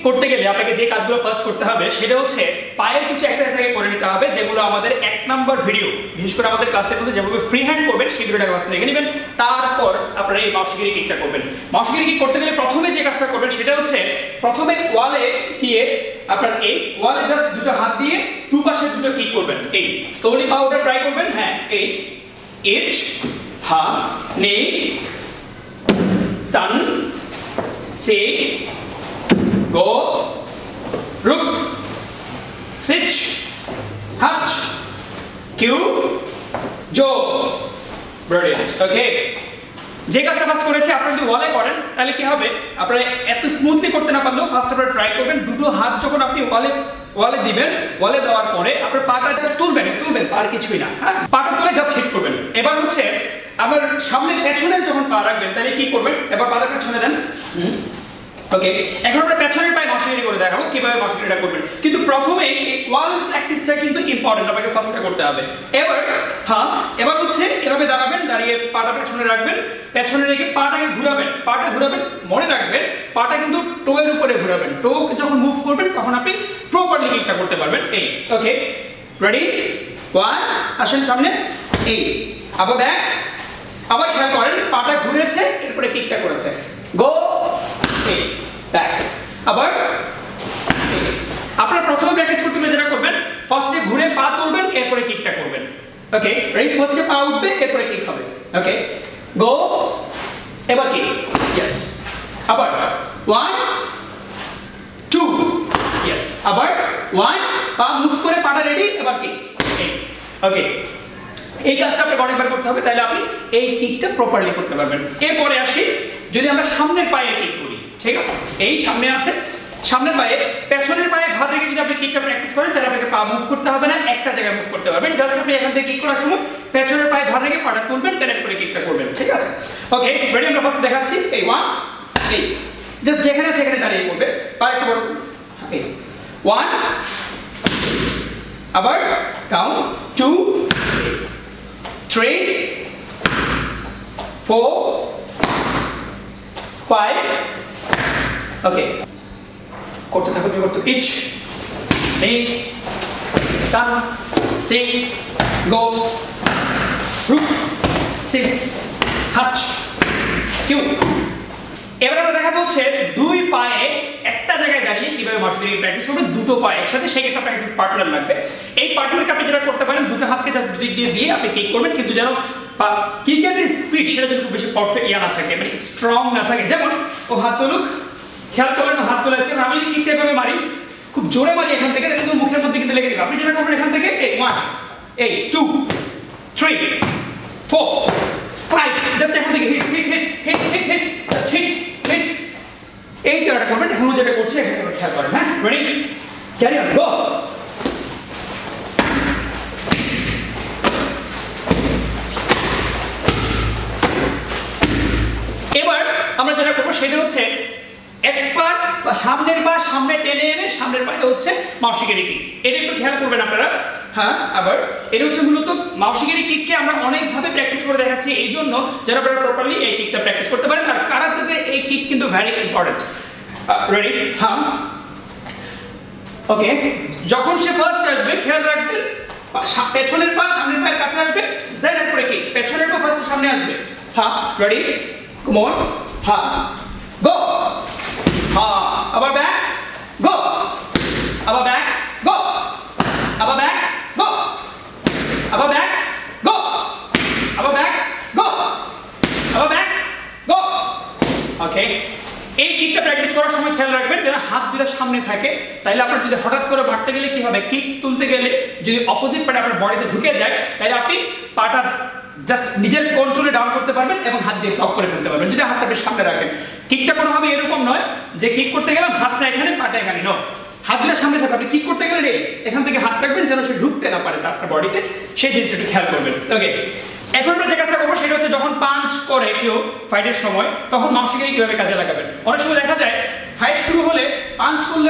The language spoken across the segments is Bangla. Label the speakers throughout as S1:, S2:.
S1: করতে গেলে আপনাকে যে কাজগুলো ফার্স্ট করতে হবে সেটা হচ্ছে পায়ের কিছু এক্সারসাইজ আগে করে নিতে হবে, যেগুলো আমাদের 1 নম্বর ভিডিও, বিশেষ করে আমাদের ক্লাসের মধ্যে যেভাবে ফ্রি হ্যান্ড করবেন সেই ভিডিওটা ফার্স্ট দেখে নেবেন। তারপর আপনারা এই মাউসিগিরি কিকটা করবেন। মাউসিগিরি কিক করতে গেলে প্রথমে যে কাজটা করবেন সেটা হচ্ছে প্রথমে ওয়ালে গিয়ে আপনার এই ওয়ালে জাস্ট দুটো হাত দিয়ে দুপাশে দুটো কিক করবেন। এই স্লোলি পাওয়াটা ট্রাই করবেন। হ্যাঁ, এই ইচ হা নে সান সে গো রুক সিচ হাচ কিউ জো। ব্রিলিয়ান্ট। ওকে, যে কাজটা ফার্স্ট করেছি আপনারা যদি ওয়ালে করেন তাহলে কি হবে, আপনারা এত স্মুথলি করতে না পারলেও ফার্স্ট আপনারা ট্রাই করবেন। দুটো হাত যখন আপনি ওয়ালে দিবেন, ওয়ালে দেওয়ার পরে আপনার পাটা জাস্ট তুলবেন, আর কিছুই না। হ্যাঁ, পাটা তুলে জাস্ট হিট করবেন। এবার হচ্ছে আবার সামনে পেছনের যখন পা রাখবেন তাহলে কি করবেন, এবার পাটা পেছনে দেন। ওকে, এখন আমরা পেছনের পায়ে মাউসিগিরি করে দেখাবো কিভাবে মাউসিগিরিটা করবেন। কিন্তু প্রথমে এই ওয়াল প্র্যাকটিসটা কিন্তু ইম্পর্টেন্ট, আপনাকে ফার্স্টটা করতে হবে। এবার হচ্ছে এভাবে দাঁড়াবেন, দাঁড়িয়ে পাটা পেছনে রাখবেন, পেছনে রেখে পাটাকে ঘোরাবেন, মনে রাখবেন পাটা কিন্তু টোয়ের উপরে ঘোরাবেন। টো যখন মুভ করবেন তখন আপনি প্রপারলি কিকটা করতে পারবেন। এই ওকে, রেডি, 1 আসেন সামনে, এই আবার ব্যাক, আবার খেয়াল করেন পাটা ঘুরেছে এরপরে কিকটা করেছে, গো এই ব্যাক, আবার আপনারা প্রথমে প্র্যাকটিস করতে গেলে যেটা করবেন ফার্স্টে ঘুরে পা তুলবেন এরপরে কিকটা করবেন। ওকে, রেডি, ফার্স্টে পা উঠবে এরপরে কিক হবে। ওকে, গো, এবার কিক, ইয়েস, আবার 1 2 ইয়েস, আবার 1 পা মুভ করে পাটা রেডি, এবার কিক। ওকে, এই কাজটা আপনাকে অনেকবার করতে হবে, তাহলে আপনি এই কিকটা প্রপারলি করতে পারবেন। এরপরে আসি, যদি আমরা সামনের পায়ে কিক করি, ঠিক আছে, এই সামনে আছে, সামনের পায়ে পেছনের পায়ে ভাত রেখে যদি আপনি কিকটা প্র্যাকটিস করেন তাহলে আপনাকে পা মুভ করতে হবে না, একটা জায়গায় মুভ করতে পারবেন। জাস্ট আপনি এখান থেকে কিক করার সময় পেছনের পায়ে ভাত রেখে পাটা তুলবেন, দেন এরপরে কিকটা করবেন। ঠিক আছে, ওকে, রেডি, আমরা ফার্স্ট দেখাচ্ছি। এই 1, এই জাস্ট যেখানে সেখানে দাঁড়িয়ে করবে, পা একটু বড়, এই 1, আবার ডাউন, 2 3 4 5 ওকে, করতে থাকুন, করতে ইচ নে সান সে গো রুক সিট হাচ কিউ। এবার আমরা দেখা হচ্ছে দুই পায়ে একটা জায়গায় দাঁড়িয়ে কিভাবে মাউসিগিরি প্র্যাকটিস করবেন, দুটো পায়ে একসাথে, সেই ক্ষেত্রে আপনার একজন পার্টনার লাগবে। এই পার্টনারকে আপনি যেটা করতে পারেন, দুটো হাতকে জাস্ট দুদিক দিয়ে আপনি কিক করবেন, কিন্তু যেন কিকের যে স্পিড সেটা যেন খুব বেশি পারফেক্ট না থাকে, মানে স্ট্রং না থাকে। যেমন ও হাত তুলুক, খেয়াল করবেন হাত তুলেছে, আমি যদি কিকটা এভাবে মারি, খুব জোরে মারি এখান থেকে, কিন্তু মুখের মধ্যে কিন্তু লেগে দেবে। আপনি যেটা করবেন এখান থেকে, এই 1 এই 2 3 4 5 জাস্ট এখান থেকে hit hit hit hit hit hit hit hit, এই জায়গাটা করবেন। এখন যেটা করছি এখানে খেয়াল করেন। হ্যাঁ, রেডি, ক্যারি অন, গো। এবার আমরা যেটা করবো সেটা হচ্ছে এক পা বা সামনের পা সামনে টেনে এনে সামনের পায়ে হচ্ছে মাউসিগিরি কিক, এটা একটু খেয়াল করবেন আপনারা। হ্যাঁ, আবার এটা হচ্ছে মূলত মাউসিগিরি কিককে আমরা অনেকভাবে প্র্যাকটিস করে দেখাচ্ছি, এই জন্য যারা আপনারা প্রপারলি এই কিকটা প্র্যাকটিস করতে পারেন। আর কারাতেতে এই কিক কিন্তু ভেরি ইম্পর্টেন্ট। রেডি, হ্যাঁ, ওকে, যখন সে ফার্স্ট আসবে খেয়াল রাখবেন পেছনের পা সামনের পায়ের কাছে আসবে, দেন এরপরে কিক, পেছনের পা ফার্স্ট সামনে আসবে। হ্যাঁ, রেডি, কাম অন, হ্যাঁ, গো, হ্যাঁ, আবার ব্যাক, গো, আবার ব্যাক, গো, আবার ব্যাক, গো, আবার ব্যাক, গো, আবার ব্যাক, গো, আবার ব্যাক, গো। ওকে, এই কিকটা প্র্যাকটিস করার সময় খেয়াল রাখবেন যেন হাত দুটো সামনে থাকে, তাইলে আপনার যদি হঠাৎ করে বাড়তে গেলে কি হবে, কিক তুলতে গেলে যদি অপোজিট পাটা আপনার বডিতে ঢুকে যায় তাহলে আপনি পাটা জাস্ট নিজের কন্ট্রোলে ডাউন করতে পারবেন এবং হাত দিয়ে লক করে ফেলতে পারবেন যদি হাতটা বেশ সামনে রাখেন। কিকটা কোনোভাবে এরকম নয় যে কিক করতে গেলাম হাতটা এখানে পাটা এখানে, নো, হাত দুটো সামনে থাকবে। আপনি কিক করতে গেলে এখান থেকে হাত রাখবেন যেন সে ঢুকতে না পারে আপনার বডিতে, সেই জিনিসটা একটু খেয়াল করবেন। ওকে, এখন আমরা যে কাজটা করবো সেটা হচ্ছে যখন পাঞ্চ করে কেউ ফাইটের সময় তখন মাউসিগিরি কিভাবে কাজে লাগাবেন। অনেক সময় দেখা যায় ফাইট শুরু হলে পাঞ্চ করলে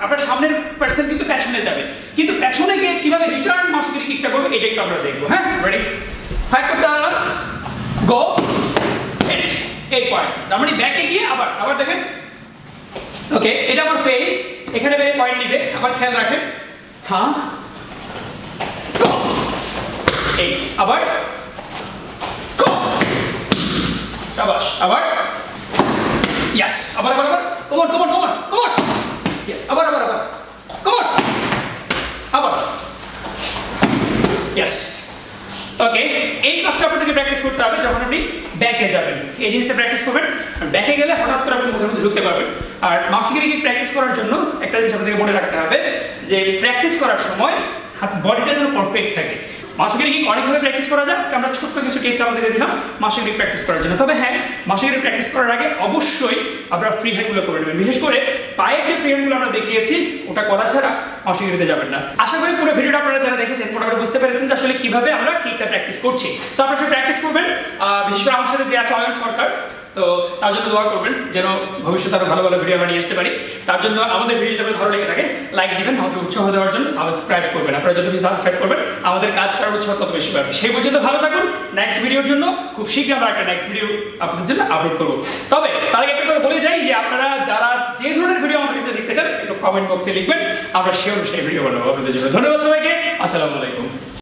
S1: আপনার সামনের পার্সন কিন্তু পেছনে যাবে, কিন্তু পেছনে গিয়ে কিভাবে রিটার্ন মাউসিগিরি কিকটা করবে এটা একটু আমরা দেখবো। হ্যাঁ, রেডি, ফাইট করতে হবে, গো, এই পয়েন্ট, তার মানে ব্যাকে গিয়ে আবার দেখেন ওকে, এটা আমার ফেস, এখানে বেরে পয়েন্ট নিবে, আবার খেয়াল রাখেন। হ্যাঁ, এই আবার শাবাশ, আবার ইয়েস, আবার আবার আবার, come on come on come on come on, yes, আবার আবার আবার, কম অন, আবার ইয়েস। ওকে, এই কাজটা আপনাকে প্র্যাকটিস করতে হবে যখন আপনি ব্যাকে যাবেন। এই জিনিসটা প্র্যাকটিস করবেন, ব্যাকে গেলে হঠাৎ করে আপনি মুখের মধ্যে ঢুকতে পারবেন। আর মাউসিগিরি কিক প্র্যাকটিস করার জন্য একটা জিনিস আপনাদেরকে মনে রাখতে হবে যে প্র্যাকটিস করার সময় হাত বডিটা যেন পারফেক্ট থাকে। মাউসিগিরি কিক অনেকভাবে প্র্যাকটিস করা যায়, আজকে আমরা ছোট্ট কিছু টিপস আপনাদেরকে দিলাম মাউসিগিরি কিক প্র্যাকটিস করার জন্য। তবে হ্যাঁ, মাউসিগিরি প্র্যাকটিস করার আগে অবশ্যই আপনারা ফ্রি হ্যান্ডগুলো করে নেবেন, বিশেষ করে পায়ের যে ফ্রি হ্যান্ডগুলো আমরা দেখিয়েছি ওটা করা ছাড়া মাউসিগিরিতে যাবেন না। আশা করি পুরো ভিডিওটা আপনারা যারা দেখেছেন মোটামুটি বুঝতে পেরেছেন যে আসলে কিভাবে আমরা কিকটা প্র্যাকটিস করছি। সো আপনারা সব প্র্যাকটিস করবেন, বিশেষ করে আমার সাথে যে আছে অয়ন সরকার, তো তার জন্য দোয়া করবেন যেন ভবিষ্যতে আরো ভালো ভালো ভিডিও আমরা নিয়ে আসতে পারি। তার জন্য আমাদের ভিডিও যদি ভালো লেগে থাকে লাইক দিবেন, আমাদের উৎসাহ দেওয়ার জন্য সাবস্ক্রাইব করবেন। আপনারা যত বেশি সাবস্ক্রাইব করবেন আমাদের কাজ করার উৎসাহ তত বেশি পাবে। সেই পর্যন্ত ভালো থাকুন। নেক্সট ভিডিওর জন্য খুব শীঘ্রই আমরা একটা নেক্সট ভিডিও আপনাদের জন্য আপলোড করবো। তবে তার আগে একটা কথা বলে যাই যে আপনারা যারা যে ধরনের ভিডিও আমাদের কাছে দেখতে চান একটু কমেন্ট বক্সে লিখবেন, আমরা সেই ভিডিও বানাবো আপনাদের জন্য। ধন্যবাদ সবাইকে, আসসালামু আলাইকুম।